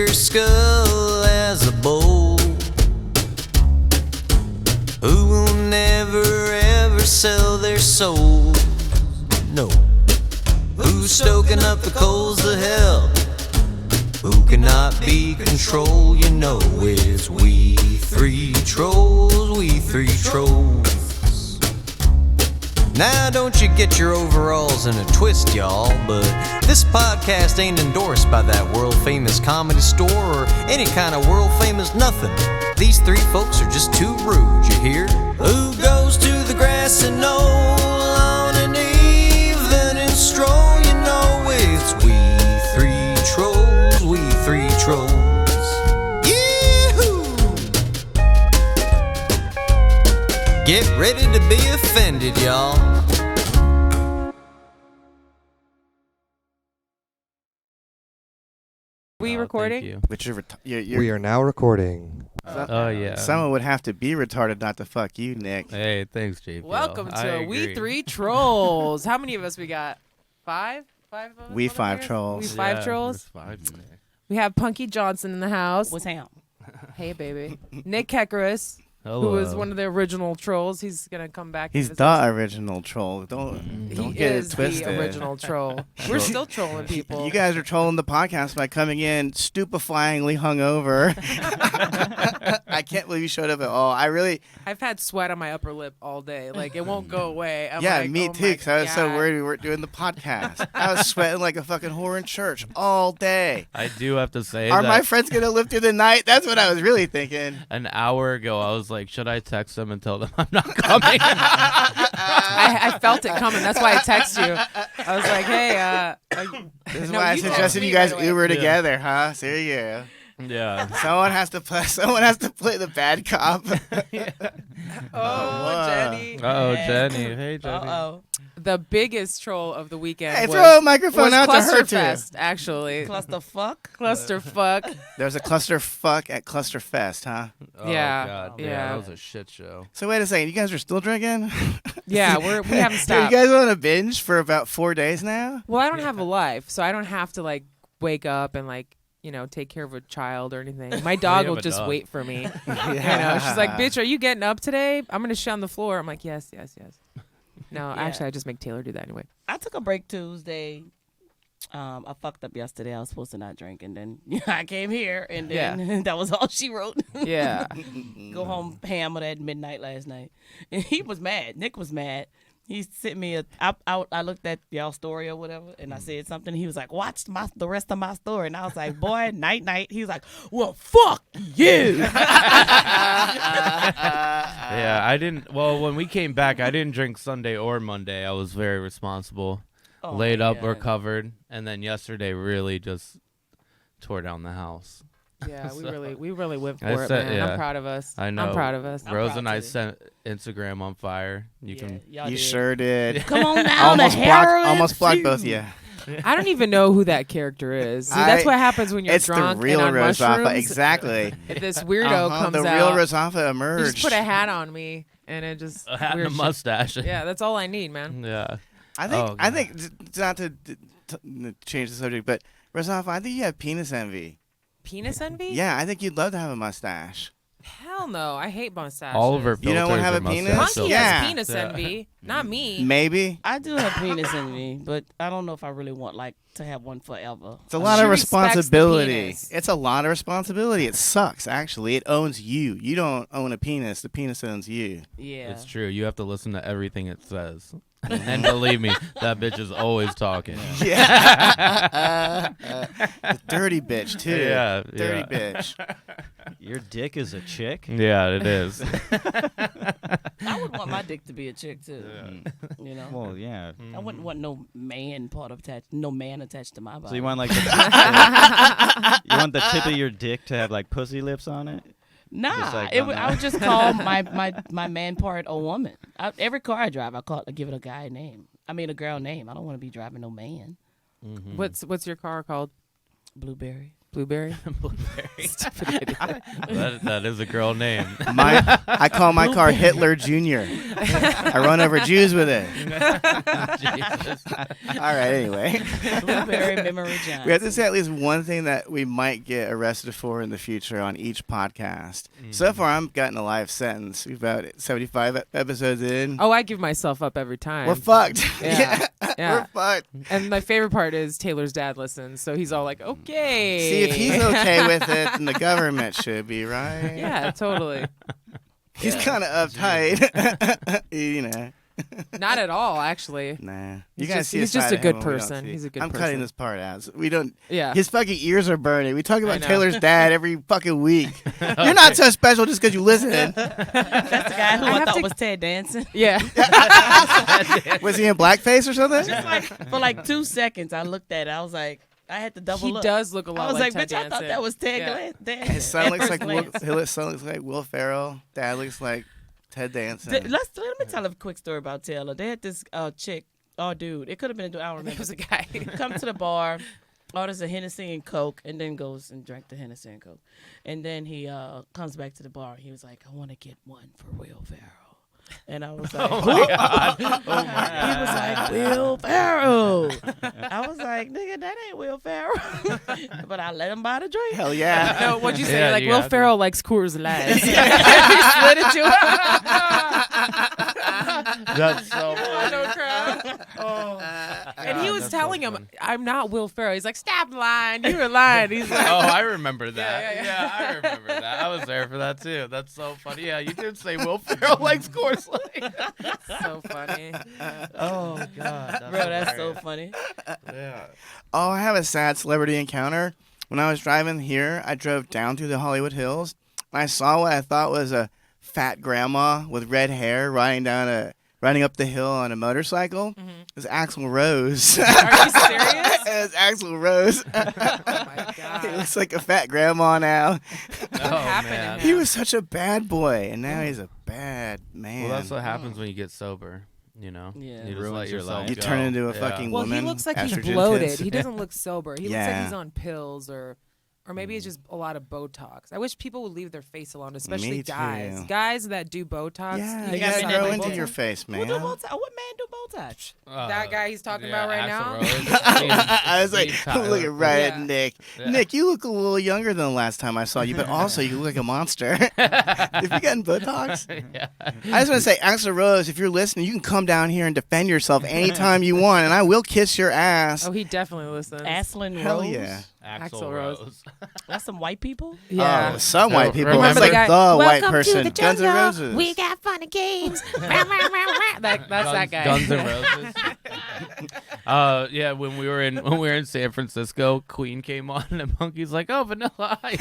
your skull as a bowl. Who will never ever sell their soul? No. Who's stoking up the coals of hell? Who cannot be controlled? You know it's we three trolls, we three trolls. Now don't you get your overalls in a twist, y'all, but this podcast ain't endorsed by that world-famous comedy store or any kind of world-famous nothing. These three folks are just too rude, you hear? Who goes to the grassy knoll on an evening stroll? You know it's we three trolls, we three trolls. Get ready to be offended, y'all. We recording? But We are now recording. Oh, yeah. Someone would have to be retarded not to fuck you, Nick. Hey, thanks, JP. Welcome to We Three Trolls. How many of us we got? Five? Five of us? We five trolls. We five trolls? Five in there. We have Punkie Johnson in the house. What's him? Hey, baby. Nick Kekeris, Hello. who was one of the original trolls. He's going to come back. He's the original troll. Don't get it twisted. The original troll. We're still trolling people. You guys are trolling the podcast by coming in stupefyingly hungover. I can't believe you showed up at all. I've had sweat on my upper lip all day. Like, it won't go away. I'm yeah, like, me oh too, because I was so God. worried we weren't doing the podcast. I was sweating like a fucking whore in church all day. I do have to say Are that my friends going to live through the night? That's what I was really thinking. an hour ago, I was like, should I text them and tell them I'm not coming? I felt it coming. That's why I text you. I was like, hey, This is no, why I you text suggested me you guys right away. Uber Yeah. together, huh? So yeah. Yeah. Someone has to play the bad cop. Oh, Jenny. Oh, Jenny. Hey, Jenny. Uh-oh. The biggest troll of the weekend Hey, was, throw a microphone was out to her too. Clusterfest, actually. Clusterfuck? Clusterfuck. There's a clusterfuck at Clusterfest, huh? Oh, Yeah. God. Yeah. That was a shit show. So wait a second, you guys are still drinking? Yeah, we haven't Are stopped. you guys on a binge for about 4 days now? Well, I don't have a life, so I don't have to like wake up and like, you know, take care of a child or anything. My dog you will have a just dog. wait for me. You know, she's like, bitch, are you getting up today? I'm going to shit on the floor. I'm like, yes. No, Yeah. actually, I just make Taylor do that anyway. I took a break Tuesday. I fucked up yesterday. I was supposed to not drink, and then I came here, and then that was all she wrote. Yeah. Go home hammered at midnight last night. And he was mad. Nick was mad. He sent me I looked at y'all story or whatever, and I said something. He was like, watch the rest of my story. And I was like, boy, night. He was like, well, fuck you. Yeah, I didn't. Well, when we came back, I didn't drink Sunday or Monday. I was very responsible. Oh, Laid up, yeah. recovered, and then yesterday really just tore down the house. Yeah, we So- really went for I it, said- man. yeah. I'm proud of us. I know. I'm proud of us. I'm Rose proud and I too. sent Instagram on fire. You can. Y'all You did. sure did. Come on now, the heroin almost blocked feud. both of you. I don't even know who that character is. See, that's what happens when you're It's drunk the real and on Rozafa, mushrooms. exactly. If this weirdo comes the out, real Rozafa he emerged. just put a hat on me, and it just A hat and weird a shit. mustache. Yeah, that's all I need, man. Yeah. I think Oh, I God. think not to change the subject, but Rozafa, I think you have penis envy. Penis envy? Yeah, I think you'd love to have a mustache. Hell no, I hate mustaches. All of her You don't filters have are a penis? mustache Punkie Yeah. has penis Yeah. envy, not me. Maybe. I do have penis in me, but I don't know if I really want to have one forever. It's a lot She of respects the responsibility. penis. It's a lot of responsibility. It sucks, actually. It owns you. You don't own a penis. The penis owns you. Yeah. It's true. You have to listen to everything it says. And believe me, that bitch is always talking. Yeah. The dirty bitch, too. Yeah, Dirty yeah. bitch. Your dick is a chick? Yeah, it is. I would want my dick to be a chick too. You know. Well, yeah. I wouldn't want no man attached to my body. So you want like you want the tip of your dick to have like pussy lips on it? Nah, Just like I on would that. just call my man part a woman. Every car I drive, I give it a guy name. I mean a girl name. I don't want to be driving no man. What's your car called? Blueberry. Blueberry? Blueberry. Stupid idiot. That is a girl name. I call my car Hitler Jr. I run over Jews with it. Jesus. All right, anyway. Blueberry Memory Johnson. We have to say at least one thing that we might get arrested for in the future on each podcast. So far, I'm gotten a life sentence. We've about 75 episodes in. Oh, I give myself up every time. We're fucked. Yeah. Yeah. We're fucked. And my favorite part is Taylor's dad listens, so he's all like, okay. See, if he's okay with it, then the government should be, right? Yeah, totally. He's kind of uptight. You know. Not at all, actually. Nah. He's You guys just- see he's side just a of good him we don't person. see. He's a good I'm person. cutting this part out. So we don't. Yeah. His fucking ears are burning. We talk about know. Taylor's dad every fucking week. You're not so special just because you listen. That's the guy who I I, have thought to- was Ted Danson. Yeah. Was he in blackface or something? Just like for like 2 seconds, I looked at it. I was like, I had to double He look. does look a lot I was like, Ted bitch, I thought Danson. that was Ted Yeah. Danson. His son At looks first like glance. his son looks like Will Ferrell. Dad looks like Ted Danson. Let me tell a quick story about Taylor. They had this chick, dude. It could have been a dude. I don't It remember. was a guy. Come to the bar, orders a Hennessy and Coke, and then goes and drank the Hennessy and Coke. And then he comes back to the bar. He was like, I want to get one for Will Ferrell. And I was like, Oh my god. Oh my he was like, Will Ferrell. I was like, nigga, that ain't Will Ferrell. But I let him buy the drink. Hell yeah. No, what'd you say? Yeah, Like, you Will got Ferrell likes Coors Light. He slid at you. That's so funny. No crap. Oh. And he was That's telling so him, funny. I'm not Will Ferrell. He's like, stop lying. You were lying. He's like, Oh, I remember that. Yeah, yeah, Yeah, I remember that. I was there for that too. That's so funny. Yeah, you did say Will Ferrell likes Coors Light. so funny. Oh god, Bro, that's so funny. Yeah. Oh, I have a sad celebrity encounter. When I was driving here, I drove down through the Hollywood Hills, and I saw what I thought was a fat grandma with red hair riding up the hill on a motorcycle. It was Axl Rose. Are you serious? It was Axl Rose. Oh my He God. looks like a fat grandma now. Oh happened to man. him? He was such a bad boy, and now he's a bad man. Well, that's what happens when you get sober. You know. Yeah. You just Ruins let your yourself life. You go. turn into a Yeah. fucking Well, woman. he looks like he's estrogen bloated. tits. He doesn't look sober. He looks like Yeah. he's on pills or maybe it's just a lot of Botox. I wish people would leave their face alone, especially Me guys. too. Guys that do Botox. Yeah, They you got gotta men grow that into do your Botox. face, man. What man do Botox? That guy he's talking about right now? I was like, looking right at Yeah. Nick. Yeah. Nick, you look a little younger than the last time I saw you, but also you look like a monster. If you getting Botox, Yeah. I just want to say, Axl Rose, if you're listening, you can come down here and defend yourself anytime you want, and I will kiss your ass. Oh, he definitely listens. Ashlyn Hell Rose? yeah. Axl Rose. That's some white people? Yeah. Oh, some No, white people. remember That's the like guy- the white Welcome to person. the Guns N' jungle. Roses. We got funny games. That's that guy. Guns N' Roses. Yeah, when we were in San Francisco, Queen came on and Punkie's like, "Oh, Vanilla Ice."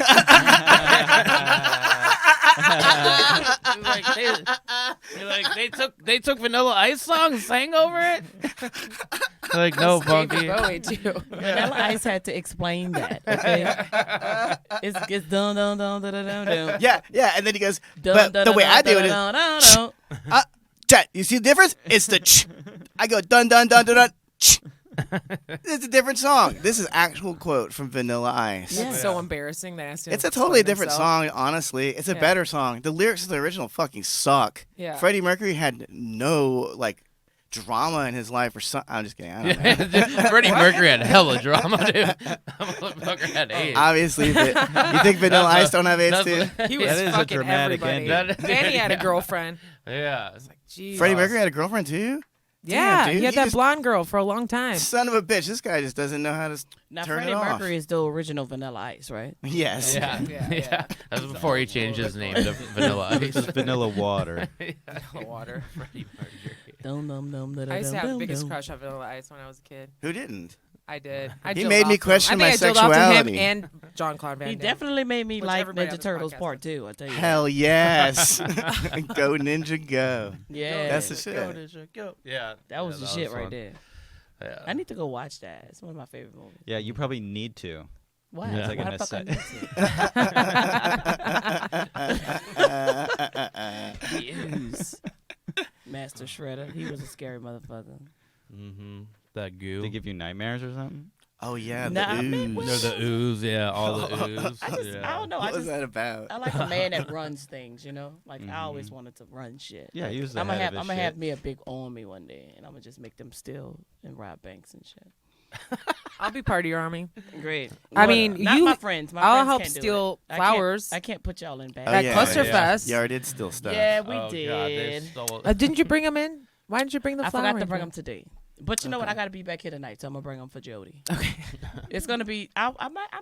they took Vanilla Ice songs, sang over it. Like, no, David Punkie. Bowie too. Vanilla Ice had to explain that. Okay? it's dun dun dun dun dun dun dun. Yeah, and then he goes, Dun, but dun, the dun, way dun, I do dun, it is, dun, dun, dun. Chat, you see the difference? It's the ch. I go dun dun dun dun dun. Ch. It's a different song. This is actual quote from Vanilla Ice. Yeah. It's so embarrassing that has to It's a explain totally different himself. song, honestly. It's a Yeah. better song. The lyrics of the original fucking suck. Yeah. Freddie Mercury had no drama in his life or something. I'm just kidding. I don't know. Freddie Mercury had hella drama, dude. That motherfucker had AIDS. Obviously, but you think Vanilla That's Ice don't have AIDS too? He was That is a fucking dramatic everybody. ending. And he had a girlfriend. Yeah. Jeez. Freddie Mercury had a girlfriend too? Yeah, Damn, dude, he had you that just- blonde girl for a long time. Son of a bitch. This guy just doesn't know how to Now, turn Freddie it off. Mercury is the original Vanilla Ice, right? Yes. Yeah. Yeah, Yeah. yeah. That was before he changed his name to Vanilla This Ice. is vanilla water. Water. Freddie Mercury. Dum, dum, dum, dum, I used to have the dum, biggest dum. crush on Vanilla Ice when I was a kid. Who didn't? I did. I He jilled made me off to him. question I my think I jilled off to sexuality. him and John Claude Van He Damme. definitely made me Which like everybody on Ninja this Turtles podcast Part 2, I tell you. Hell yes. Go Ninja Go. Yeah. That's the shit. Yeah. That was the shit right fun. there. Yeah. I need to go watch that. It's one of my favorite movies. Yeah, you probably need to. Why? Yeah. It's like Why a the fuck I necessity. need to? He is. Master Shredder. He was a scary motherfucker. Mm-hmm. That goo. They give you nightmares or something? Oh yeah, Nah, the man, ooze. They're the ooze, yeah, all the ooze. I Yeah. don't know. What was that about? I like a man that runs things, you know. Like I always wanted to run shit. Yeah, he was the I'm gonna head of have his I'm gonna have shit. me a big army one day, and I'm gonna just make them steal and rob banks and shit. I'll be part of your army. Great. I mean, not you- my friends. My I'll friends help can't do steal it. flowers. I can't put y'all in bad. Oh, That yeah, Clusterfest. You already did steal stuff. Yeah, we Oh, did. God, they stole Didn't you bring them in? Why didn't you bring the I flower? forgot to in bring here? them today. But you know what? I got to be back here tonight, so I'm gonna bring them for Jody. Okay. It's gonna be. I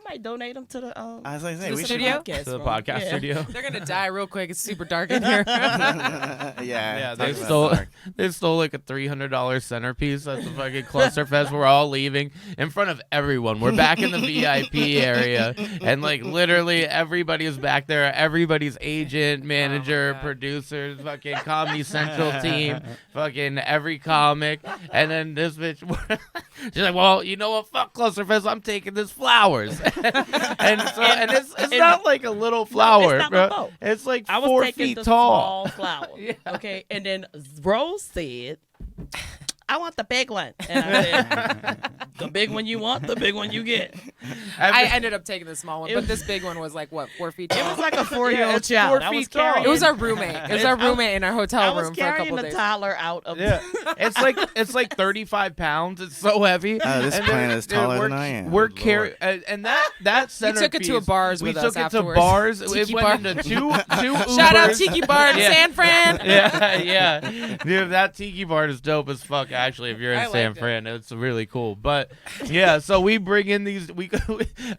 might donate them to the. I was like, to hey, the we should. studio? podcast To the room. podcast Yeah. studio. They're gonna die real quick. It's super dark in here. Yeah. Yeah, talk they about stole dark. they stole like a $300 centerpiece at the fucking Clusterfest. We're all leaving in front of everyone. We're back in the VIP area, and like literally everybody is back there. Everybody's agent, manager, God. producers, fucking Comedy Central team, fucking every comic, and then this bitch. She's like, well, you know what? Fuck Clusterfest. I'm taking this flowers, and it's not like a little flower, not bro. my fault. It's like I was 4 taking feet the tall. small flower. Okay, and then Rose said, "I want the big one," and I said, "The big one you want, the big one you get." I ended up taking the small one, It but was- this big one was like what, 4 feet It tall. was like a 4-year-old it's child. 4 I was feet tall. carrying. It was our roommate. It was our roommate in our hotel I was room for a carrying couple the days. toddler out of. Yeah, it's like 35 pounds. It's so heavy. Oh, this And planet then- is taller we're- than I am. We're Good carrying, and that We centerpiece. took it to a bars We with took us it afterwards. to bars. Tiki It bar. went into two Ubers. Shout out Tiki Bar in Yeah. San Fran. Yeah. Dude, that tiki bar is dope as fuck. Actually, if you're in I San liked it. Fran, it's really cool. But yeah, so we bring in these.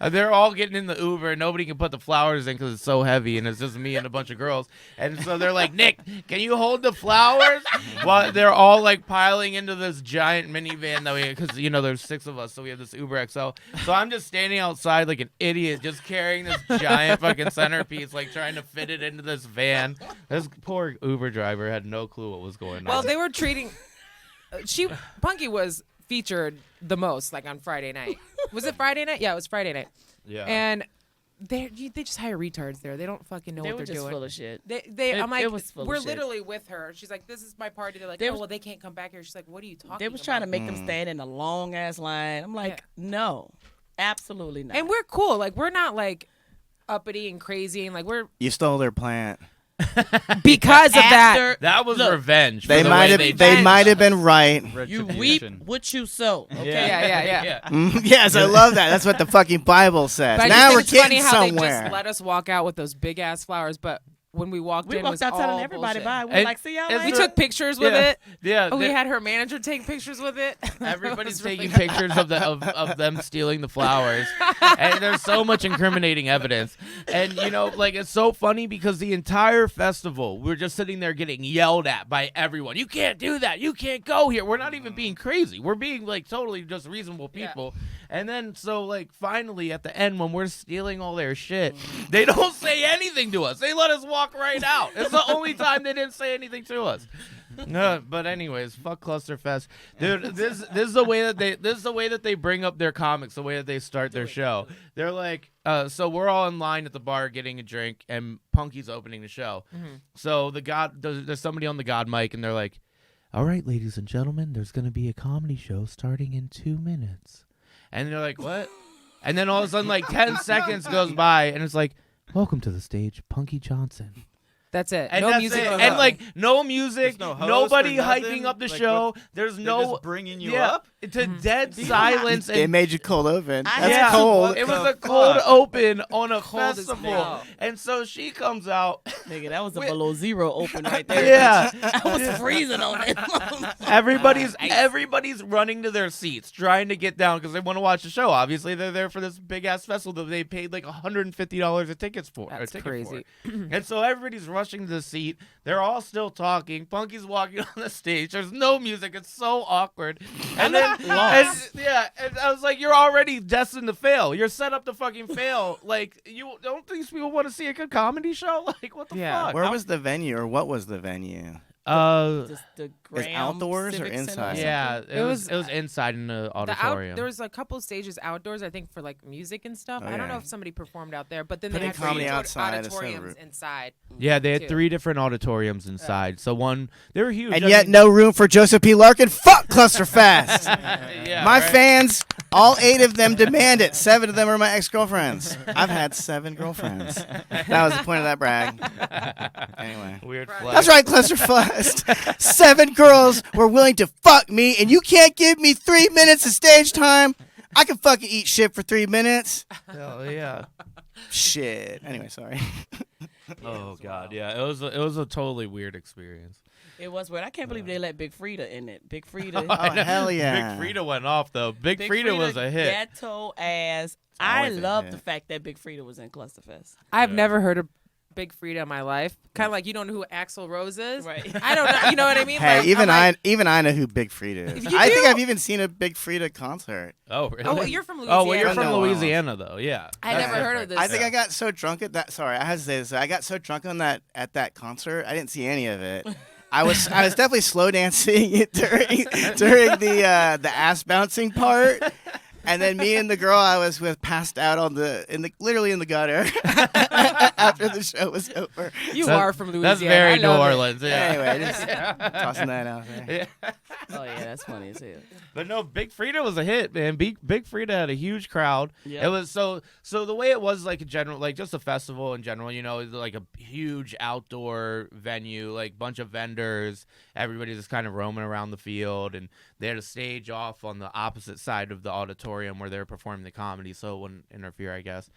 They're all getting in the Uber, and nobody can put the flowers in because it's so heavy, and it's just me and a bunch of girls. And so they're like, Nick, can you hold the flowers? While they're all like piling into this giant minivan that we, because there's 6 of us, so we have this Uber XL. So I'm just standing outside like an idiot, just carrying this giant fucking centerpiece, like trying to fit it into this van. This poor Uber driver had no clue what was going on. Well, they were treating. Punkie was featured the most, like on Friday night. Was it Friday night? Yeah, it was Friday night. Yeah. And they just hire retards there. They don't fucking know They what were they're just doing. full of shit. I'm like, it was full of we're shit. literally with her. She's like, this is my party. They're like, They oh, was- well, they can't come back here. She's like, what are you talking about? They was trying to make them stand in a long ass line. I'm like, no, absolutely not. And we're cool. Like, we're not like uppity and crazy. And like, we're You stole their plant. because of that. After that was look, revenge. They for the might way have. they They did might have stuff. been right. you reap Retribution. what you sow. Okay. Yeah. Yes, I love that. That's what the fucking Bible says. But I Now just we're think it's funny getting how they somewhere. just let us walk out with those big ass flowers. But when we walked We in, it walked was out telling all everybody bullshit. bye. We were And- like, see y'all and later. We took pictures with Yeah. it. Yeah, Oh, we they- had her manager take pictures with it. Everybody's It was really taking pictures of of them stealing the flowers, and there's so much incriminating evidence. And like it's so funny because the entire festival we're just sitting there getting yelled at by everyone. You can't do that. You can't go here. We're not even being crazy. We're being like totally just reasonable people. And then so like finally at the end when we're stealing all their shit, they don't say anything to us. They let us walk right out. It's the only time they didn't say anything to us. No, but anyways, fuck Clusterfest, dude. This is the way that they bring up their comics, the way that they start their show. They're like, so we're all in line at the bar getting a drink, and Punkie's opening the show. So there's somebody on the God mic, and they're like, "All right, ladies and gentlemen, there's gonna be a comedy show starting in 2 minutes," and they're like, "What?" And then all of a sudden, like 10 seconds goes by, and it's like, "Welcome to the stage, Punkie Johnson." That's it. And no that's music. it. no And nothing. like no music, There's no host nobody or nothing? hyping up the Like, show. what- There's They're no just bringing you up. to dead silence. They And made you cold open. I That's had to- cold. it was the a cold fuck? open on a Cold as festival, hell. and so she comes out. Nigga, that was a Wait. below zero open right there. Yeah, I was freezing on that. everybody's running to their seats, trying to get down because they want to watch the show. Obviously, they're there for this big ass festival that they paid like $150 a ticket for. That's crazy. And so everybody's rushing to the seat. They're all still talking. Punkie's walking on the stage. There's no music. It's so awkward. And then, and I was like, you're already destined to fail. You're set up to fucking fail. Like, you don't these people want to see a good comedy show? Like, what the Yeah. fuck? Where was the venue, or what was the venue? Just the Graham outdoors or Civic Center inside? Yeah, something? it was inside in the auditorium. There was a couple stages outdoors, I think, for like music and stuff. Oh, I don't know yeah. if somebody performed out there, but then Putting they had comedy three outside is so auditoriums rude. inside. Yeah, they had too. 3 different auditoriums inside. So one, they were huge. And I yet mean- no room for Joseph P. Larkin. Fuck Clusterfest. Yeah, My right? fans, all 8 of them demand it. 7 of them are my ex-girlfriends. I've had 7 girlfriends. That was the point of that brag. Anyway. Weird Right. flex. That's right, Clusterfest. 7 girls were willing to fuck me, and you can't give me 3 minutes of stage time? I can fucking eat shit for 3 minutes. Hell yeah. Shit. Anyway, sorry. Oh god, yeah. It was a totally weird experience. It was weird. I can't believe they let Big Frida in it. Big Frida. Oh, hell yeah. Big Frida went off though. Big Frida was a hit. Ghetto ass. I always a love hit. the fact that Big Frida was in Clusterfest. I've never heard of Big Frida in my life. Kind of like you don't know who Axl Rose is. Right. I don't know. You know what I mean? Hey, Like, even I'm like, I know who Big Frida is. You I think do? I've even seen a Big Frida concert. Oh really? Oh, well, you're from Louisiana. Oh well, you're I from know. Louisiana though. Yeah. I That's never heard different. of this. I think I got so drunk at that. Sorry, I have to say this. I got so drunk on that at that concert. I didn't see any of it. I was definitely slow dancing during the ass bouncing part. And then me and the girl I was with passed out literally in the gutter after the show was over. You That- are from Louisiana. That's very I New love it. Orleans. Yeah. Anyway, just tossing that out there. Yeah. Oh yeah, that's funny as hell. But no, Big Frida was a hit, man. Big Frida had a huge crowd. Yeah. It was so the way it was like a general, like just a festival in general, it was like a huge outdoor venue, like bunch of vendors, everybody just kind of roaming around the field, and they had a stage off on the opposite side of the auditorium where they were performing the comedy, so it wouldn't interfere, I guess.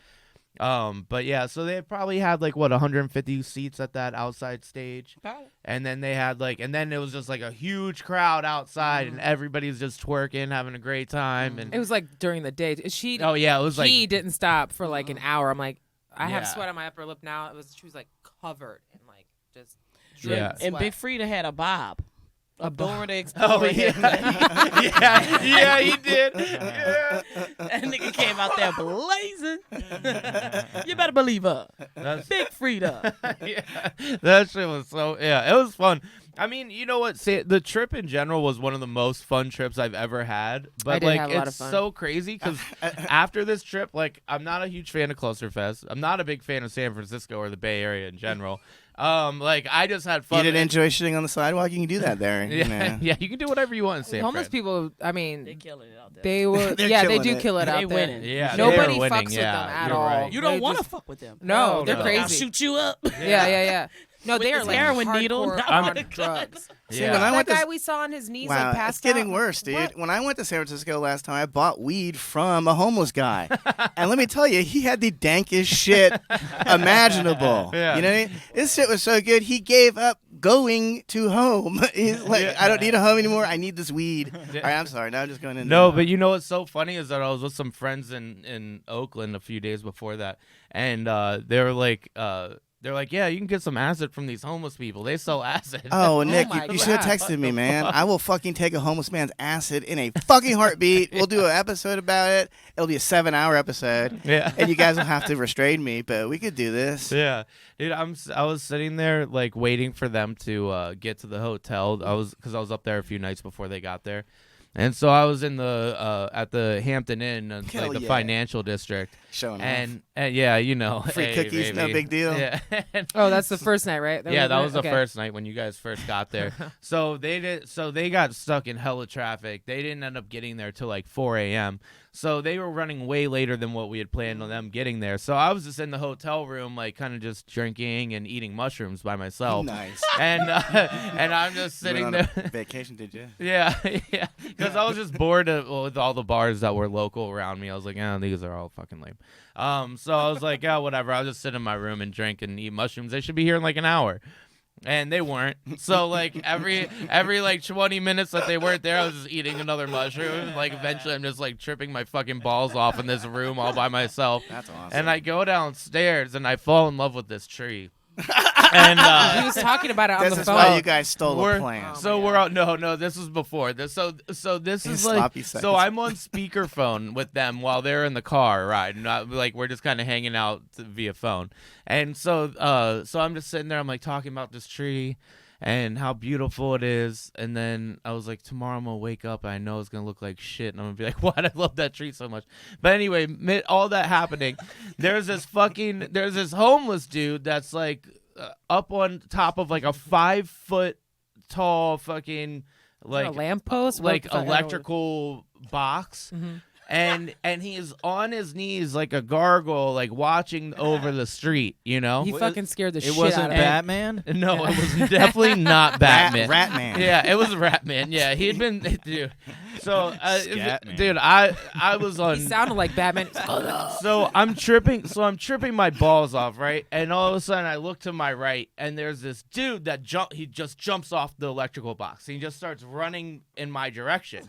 But yeah, so they probably had like 150 seats at that outside stage. Probably. And then they had and then it was just like a huge crowd outside, and everybody's just twerking, having a great time. And It was like during the day. She. oh yeah, it was like He didn't stop for like an hour. I'm like, I have Yeah. sweat on my upper lip now. She was like covered in like just. Yeah. dripping And sweat. Big Frida had a bob. A Dora the oh Explorer. yeah, yeah, he did. Yeah, That nigga came out there blazing. You better believe her. that's, Big Frida. yeah, that shit was so it was fun. I mean, you know what? The trip in general was one of the most fun trips I've ever had. But did like, have a lot of it's fun. so crazy because after this trip, like, I'm not a huge fan of Clusterfest. I'm not a big fan of San Francisco or the Bay Area in general. Like, I just had fun. You didn't enjoy shitting on the sidewalk? You can do that there. you Yeah, know. yeah, you can do whatever you want in San Homeless Fran. people. I They mean, killing it out there. they will. They're Yeah, they killing do it. kill it They out there. winning. Yeah, Nobody they were fucks winning. with Yeah, them at you're all. right. You don't They want to just- fuck with them. No, No, they're no. crazy. I'll shoot you up. Yeah. No, With they are this like heroin needle. hardcore I'm on gonna drugs. See, Yeah. when I That went to guy we saw on his knees Wow, like passed it's getting out. worse, dude. What? When I went to San Francisco last time, I bought weed from a homeless guy. And let me tell you, he had the dankest shit imaginable. Yeah. You know what I mean? This shit was so good, he gave up going to home. He's like, I don't need a home anymore. I need this weed. All right, I'm sorry. Now I'm just going into No, but you know what's so funny is that I was with some friends in Oakland a few days before that, and they were like, yeah, you can get some acid from these homeless people. They sell acid. Oh, Nick, my you should have God. texted me, man. I will fucking take a homeless man's acid in a fucking heartbeat. We'll do an episode about it. It'll be a 7-hour episode. Yeah. And you guys will have to restrain me, but we could do this. Yeah, dude, I was sitting there like waiting for them to get to the hotel. Because I was up there a few nights before they got there, and so I was in the at the Hampton Inn, Hell like the yeah. financial district, Showing off. and yeah, Free hey, cookies, no baby. big deal. Yeah. Oh, that's the first night, right? Yeah, that was the okay. first night when you guys first got there. So they got stuck in hella traffic. They didn't end up getting there till like 4 a.m. So they were running way later than what we had planned on them getting there. So I was just in the hotel room, like kind of just drinking and eating mushrooms by myself. Nice. And I'm just You went sitting on there. a vacation, did you? Yeah, yeah. Because I was just bored with all the bars that were local around me. I was like, these are all fucking lame. So I was like, whatever. I'll just sit in my room and drink and eat mushrooms. They should be here in like an hour. And they weren't. So like every like 20 minutes that they weren't there, I was just eating another mushroom. Like eventually I'm just like tripping my fucking balls off in this room all by myself. That's awesome. And I go downstairs and I fall in love with this tree. And He was talking about it on This the is phone. why you guys stole we're- a plan. So we're out. No, this was before this. So this is like. Sloppy seconds. So I'm on speakerphone with them while they're in the car, right? Not like we're just kind of hanging out via phone. And so I'm just sitting there. I'm like talking about this tree, and how beautiful it is. And then I was like, tomorrow I'm gonna wake up and I know it's gonna look like shit, and I'm gonna be like, why'd I love that tree so much? But anyway, amid all that happening, there's this homeless dude that's like up on top of like a 5-foot tall fucking like a lamppost, like electrical box. And he's on his knees like a gargoyle, like watching over the street, you know? He fucking scared the shit It wasn't out of Batman? No, it was definitely not Batman. Ratman. Yeah, it was Ratman. Yeah, he had been, dude. So, Scatman. dude, I was on. He sounded like Batman. So I'm tripping my balls off, right? And all of a sudden I look to my right, and there's this dude that he just jumps off the electrical box. He just starts running in my direction.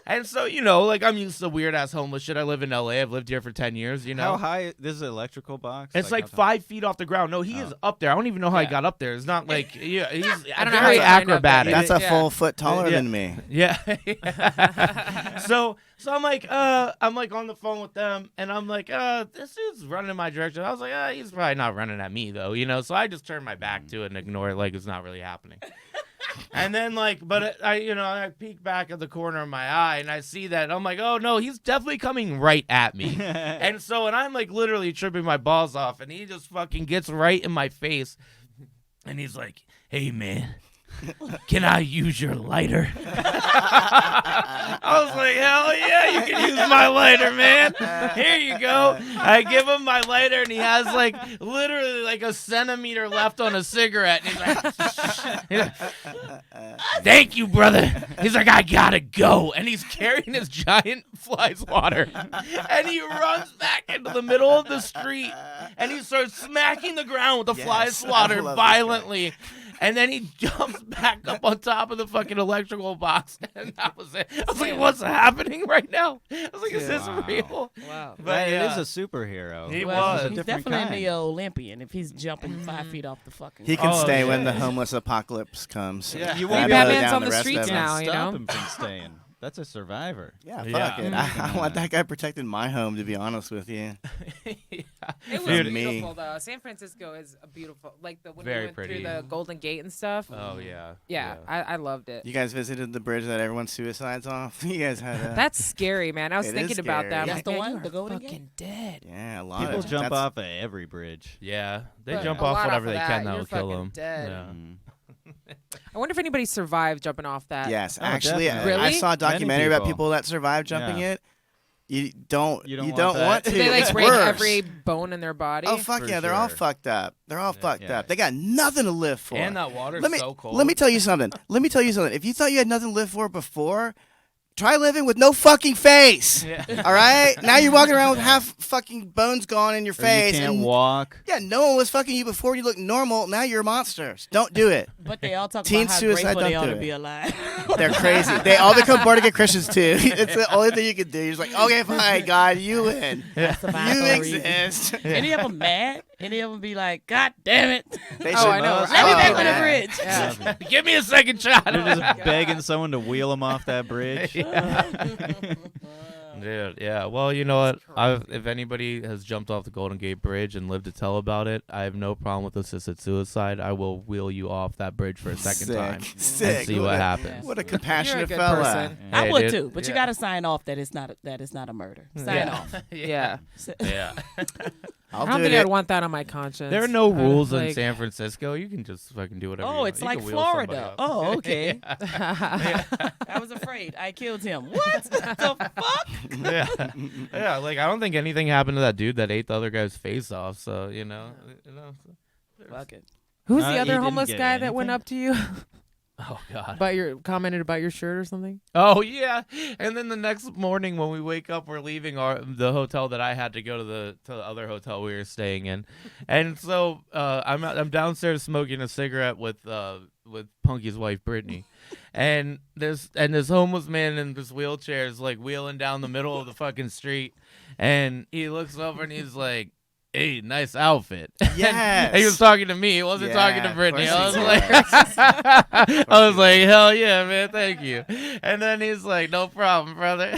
And so, you know, like, I'm used to weird-ass homeless shit. I live in L.A. I've lived here for 10 years, you know? How high? This is an electrical box? It's like 5 feet off the ground. No, he is up there. I don't even know how he got up there. It's not like, yeah, he's I don't know how very he climbed up there. acrobatic. That's a Yeah. full foot taller Yeah. than me. Yeah. So I'm like on the phone with them, and I'm like, this dude's running in my direction. I was like, he's probably not running at me though, you know. So I just turn my back to it and ignore it, like it's not really happening. And then I peek back at the corner of my eye, and I see that. I'm like, oh no, he's definitely coming right at me. And I'm like literally tripping my balls off, and he just fucking gets right in my face, and he's like, hey man, can I use your lighter? I was like, hell yeah, you can use my lighter, man. Here you go. I give him my lighter, and he has like literally like a centimeter left on a cigarette. And he's like, thank you, brother. He's like, I gotta go. And he's carrying his giant fly swatter. And he runs back into the middle of the street, and he starts smacking the ground with the fly Yes, I swatter love this violently. And then he jumps back up on top of the fucking electrical box, and that was it. I was like, what's happening right now? I was like, is this Wow. real? Wow. But It is a superhero. He Well, was. a he's different definitely kind. a Neo-Olympian if he's jumping 5 feet off the fucking. He can Oh, stay yeah. when the homeless apocalypse comes. Yeah. You I'd won't be able to Batman's down on the rest streets of them. now, you Stop know? him from staying. That's a survivor. Yeah, fuck Yeah. it. I want that guy protecting my home, to be honest with you. It was Dude. beautiful though. San Francisco is a beautiful, like when Very we went pretty. through the Golden Gate and stuff. Oh, yeah. Yeah, I loved it. You guys visited the bridge that everyone suicides off? You guys had a... That's scary, man. I was It thinking is about scary. that. I'm That's like, the man, one? you The are Golden fucking dead. Yeah, a lot People of jump that's- off of every bridge. Yeah. They But jump a off lot whatever off they of can that, that will you're kill fucking them. dead. Yeah. I wonder if anybody survived jumping off that. Yes, Oh, actually, definitely. I Really? saw a Many documentary about people. people that survived jumping Yeah. it. You don't You don't want want that. to. Did they like It's break worse. every bone in their body? Oh fuck For yeah, they're all sure. fucked up. They're all fucked Yeah. up. They got nothing to live for. And that water's let me, so cold. Let me tell you something. If you thought you had nothing to live for before, try living with no fucking face. Yeah. All right? Now you're walking around with half fucking bones gone in your Or face. you can't and walk. yeah, no one was fucking you before. You look normal. Now you're monsters. Don't do it. But they all talk Teen about how suicide, grateful they don't are do to it. be alive. They're crazy. They all become born again Christians too. It's the only thing you can do. You're just like, okay, fine, God, you win. Survive You for a reason. exist. Any of them mad? Any of them be like, God damn it. They Oh, I know. Most Let me Oh, back of on the yeah. bridge. Yeah. Give me a second shot. They're just begging someone to wheel them off that bridge. Dude, yeah. Well, you know what? If anybody has jumped off the Golden Gate Bridge and lived to tell about it, I have no problem with assisted suicide. I will wheel you off that bridge for a second time Sick. and see what happens. What a You're a compassionate good fella. person. I Hey, would dude. too, but you Yeah. got to sign off that it's not a murder. Sign Yeah. off. Yeah. Yeah. I'll I don't do think it. I'd want that on my conscience. There are no I'd, rules in like- San Francisco. You can just fucking do whatever you Oh, want. it's You like can wheel somebody Florida. up. Oh, okay. Yeah. I was afraid. I killed him. What the fuck? Yeah. Yeah, like I don't think anything happened to that dude that ate the other guy's face off, so you know. Fuck it. Who's He the other didn't homeless get guy that went anything? up to you Oh god. about commented about your shirt or something? Oh yeah. And then the next morning when we wake up, we're leaving the hotel that I had to go to the other hotel we were staying in. And so I'm downstairs smoking a cigarette with Punkie's wife Brittany. And this homeless man in this wheelchair is like wheeling down the middle of the fucking street, and he looks over and he's like, hey, nice outfit. Yes. And he was talking to me. He wasn't talking to of Brittany. course I was he like, I was like, hell yeah, man, thank you. And then he's like, no problem, brother.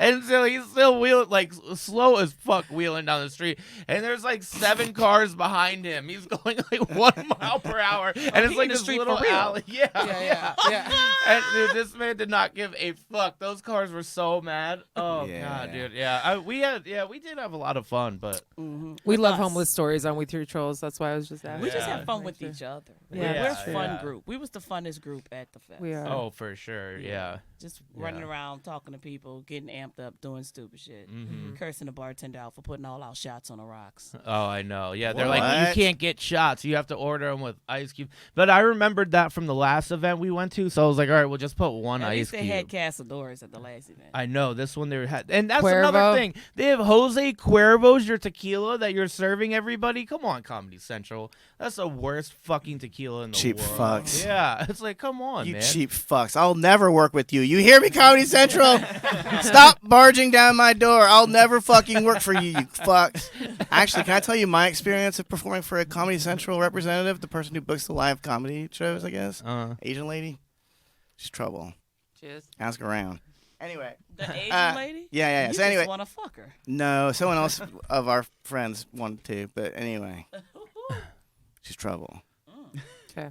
and so he's still wheeling, like slow as fuck, wheeling down the street. And there's like 7 cars behind him. He's going like 1 mile per hour, and it's he like in the this street little for real. alley. Yeah. Yeah. And dude, this man did not give a fuck. Those cars were so mad. Oh Yeah. god, dude. Yeah, we did have a lot of fun, but We love us. homeless stories on We Three Trolls. That's why I was just asking. We just Yeah. have fun with each other. Yeah, We're a that's fun true. group. We was the funnest group at the fest. We are. oh for sure, yeah. Just running Yeah. around, talking to people, getting amped up, doing stupid shit. Mhm. Cursing the bartender out for putting all our shots on the rocks. Oh, I know. Yeah, they're like, you What? can't get shots. You have to order them with ice cube. But I remembered that from the last event we went to, so I was like, all right, we'll just put one At ice least they cube. had Castadores at the last event. I know this one they had, and that's Cuervo. another thing. They have Jose Cuervo's your tequila that you're serving everybody. Come on, Comedy Central. That's the worst fucking tequila in the Cheap world. fucks. Yeah, it's like, come on, You man. cheap fucks. I'll never work with you. You hear me, Comedy Central? Stop barging down my door. I'll never fucking work for you, you fucks. Actually, can I tell you my experience of performing for a Comedy Central representative, the person who books the live comedy shows, I guess? Asian lady? She's trouble. Cheers. Ask around. Anyway. The Asian lady? Yeah. You So anyway, just want to fuck her. no, someone else of our friends wanted to, but anyway. She's trouble. Okay.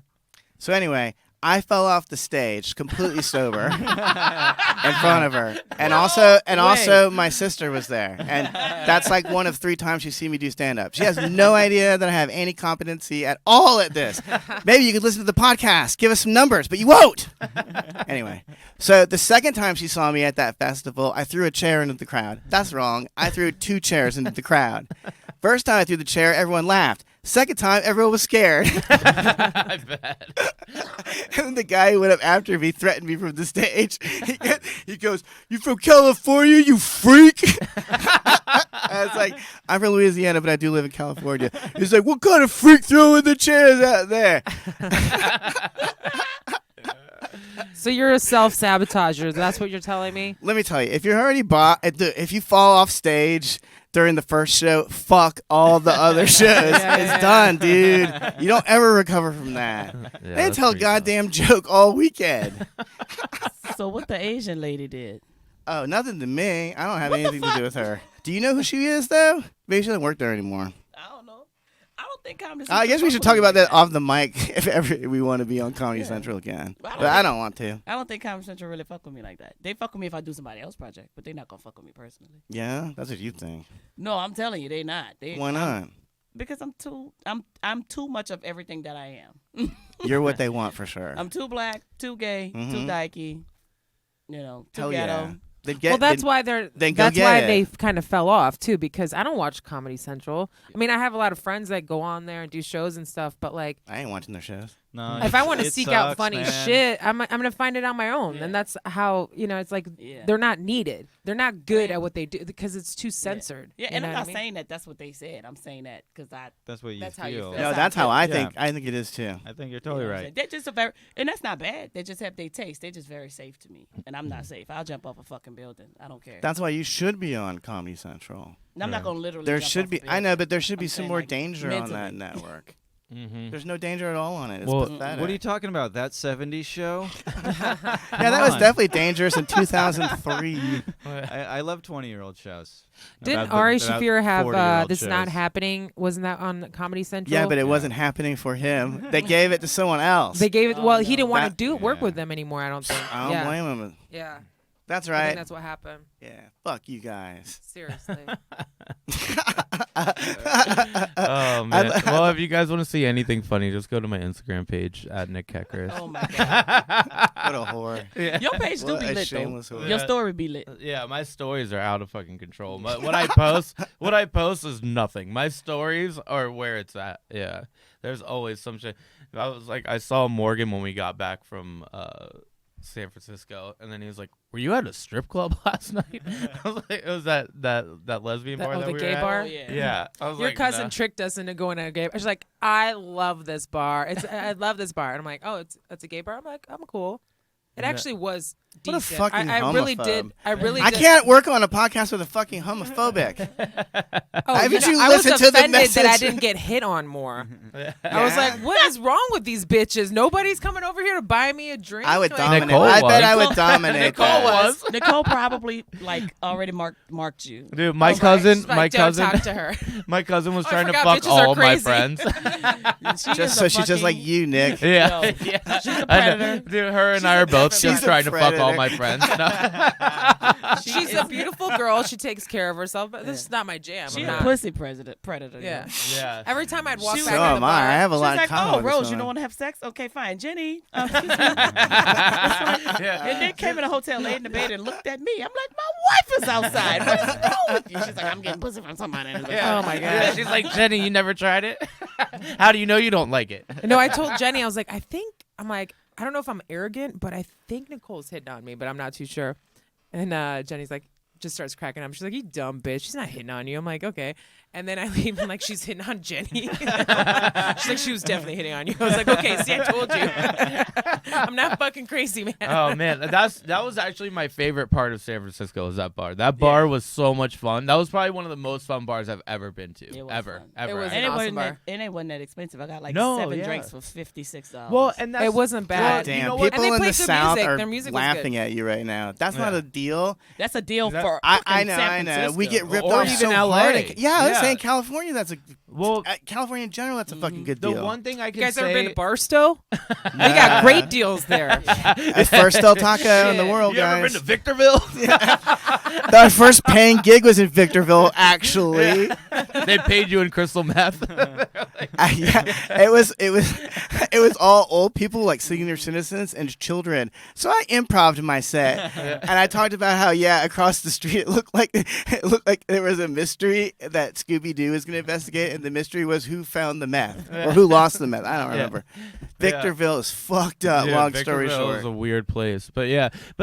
So anyway, I fell off the stage completely sober in front of her, and also my sister was there, and that's like one of 3 times she's seen me do stand up. She has no idea that I have any competency at all at this. Maybe you could listen to the podcast, give us some numbers, but you won't. Anyway, so the second time she saw me at that festival, I threw a chair into the crowd. That's wrong. I threw 2 chairs into the crowd. First time I threw the chair, everyone laughed. Second time, everyone was scared. I bet. And the guy who went up after me threatened me from the stage. He goes, "You from California, you freak?" I was like, "I'm from Louisiana, but I do live in California." He's like, "What kind of freak throwing the chairs out there?" So you're a self-sabotager. That's what you're telling me? Let me tell you, if you're already if you fall off stage during the first show, fuck all the other shows. It's done, dude. You don't ever recover from that. Yeah, They that's tell a pretty goddamn joke all weekend. So what the Asian lady did? Oh, nothing to me. I don't have anything to do with her. Do you know who she is, though? Maybe she doesn't work there anymore. I don't know. I don't think Comedy I guess we should talk about that off the mic if ever we want to be on Comedy Central again. Well, I don't But I don't want to. I don't think Comedy Central really fuck with me like that. They fuck with me if I do somebody else's project, but they not gonna fuck with me personally. Yeah, that's what you think. No, I'm telling you, they not. Why not? Because I'm too much of everything that I am. You're what they want for sure. I'm too black, too gay, too Mhm. dykey. Too Hell ghetto. yeah. Then get, Well, that's then- why they're. then go That's get why it. they kind of fell off too, because I don't watch Comedy Central. I mean, I have a lot of friends that go on there and do shows and stuff, but like, I ain't watching their shows. No, if I want to it seek out sucks, funny man. shit, I'm gonna find it on my own, Yeah. and that's how it's like Yeah. they're not needed. They're not good at what they do because it's too censored. Yeah, You and know I'm what not I mean? saying that that's what they said. I'm saying that because That's what you That's feel. how you feel. No, That's that's how how I Yeah. think. I think it is too. I think you're totally right. They're just and that's not bad. They just have their taste. They're just very safe to me, and I'm not safe. I'll jump off a fucking building. I don't care. That's why you should be on Comedy Central. And I'm not gonna literally. There jump should off be. a I know, building. but there should be I'm some saying, more like, danger on that mentally. network. Mm-hmm. There's no danger at all on it. It's Well, pathetic. what are you talking about? That 70s show? Yeah, that was on. definitely dangerous in 2003. I love 20-year-old shows. Didn't About the- Ari about Shafir have 40-year-old This Is Not shows. Happening? Wasn't that on Comedy Central? Yeah, but it wasn't happening for him. They gave it to someone else. they gave it. Well, he no. didn't want to That- work yeah. with them anymore. I don't think. I don't yeah. blame him. Yeah, That's I right. think that's what happened. Yeah, fuck you guys. Seriously. Oh man. Well, if you guys want to see anything funny, just go to my Instagram page at Nick Kekeris. Oh my god, What a whore. your page do What be a lit shameless though. whore. Your story be lit. Yeah, my stories are out of fucking control. What I post is nothing. My stories are where it's at. Yeah, there's always some shit. I saw Morgan when we got back from San Francisco, and then he was like, "Were you at a strip club last night?" I was like, "It was that lesbian bar that the we gay were at?" bar? Oh, yeah. Yeah, I was Your like, cousin "Nah." tricked us into going to a gay bar. She's like, I love this bar. I love this bar. And I'm like, oh, it's a gay bar? I'm like, I'm cool. It Yeah. actually was What a decent. fucking I really did. homophobe. I really. I did. can't work on a podcast with a fucking homophobic. Oh, Haven't you I was listened to the offended that I message? didn't get hit on more. I was like, what is wrong with these bitches? Nobody's coming over here to buy me a drink. I would Like, dominate. Nicole I bet was. I would dominate. Nicole that. was. Nicole probably like already marked you. Dude, my She's cousin, like, my don't cousin, talk to her. my cousin was Oh, I trying to forgot fuck bitches are all my crazy. friends. Just so she's just like you, Nick. Yeah, Oh, yeah. she's a I know. predator. Dude, her and I are both She's just a trying to fuck all predator. my friends. No. She's a beautiful girl. She takes care of herself, but this is not my jam. She's I'm a not. pussy predator. Yeah. Yeah. Every time I'd walk She back was- to So the am bar, I. I have a She's lot in like, common oh, with Rose, this you don't one. want to have sex? Okay, fine. Jenny. Excuse me. And then came in a hotel, laid in the bed, and looked at me. I'm like, my wife is outside. What is wrong with you? She's like, I'm getting pussy from somebody. And I was like, Oh my god. Yeah, she's like, Jenny, you never tried it? How do you know you don't like it? No, I told Jenny, I was like, I'm like, I don't know if I'm arrogant, but I think Nicole's hitting on me, but I'm not too sure. And Jenny's like, just starts cracking up. She's like, you dumb bitch. She's not hitting on you. I'm like, okay. And then I leave and like, she's hitting on Jenny. She's like, she was definitely hitting on you. I was like, okay, see, I told you. I'm not fucking crazy, man. Oh man, that was actually my favorite part of San Francisco. Was that bar? That bar was so much fun. That was probably one of the most fun bars I've ever been to. It was Ever, fun. ever. It was ever. and, an it awesome wasn't bar. that, and it wasn't that expensive. I got like No, 7 yeah. drinks for $56. Well, and that's It wasn't well, bad. Damn, you know what? And they people in played the good South music. are Their music was good. laughing at you right now. That's not Yeah. a deal. that's a deal That- for I fucking know, San I know. Francisco. We get ripped Or off even so LA. hard. Yeah, I was Yeah. saying California. That's a Well, California in general. That's a fucking good the deal. one thing I You can guys say. ever been to Barstow? They got great deals there. the first El Taco in the world, You guys. ever been to Victorville? Our first paying gig was in Victorville, actually. They paid you in crystal meth. Yeah, it was all old people, like senior citizens and children. So I improv'd my set, and I talked about how across the street it looked like there was a mystery that Scooby Doo was going to investigate, and the mystery was who found the meth or who lost the meth. I don't remember. Victorville is fucked up. Yeah, long story Victorville short. is a weird place, but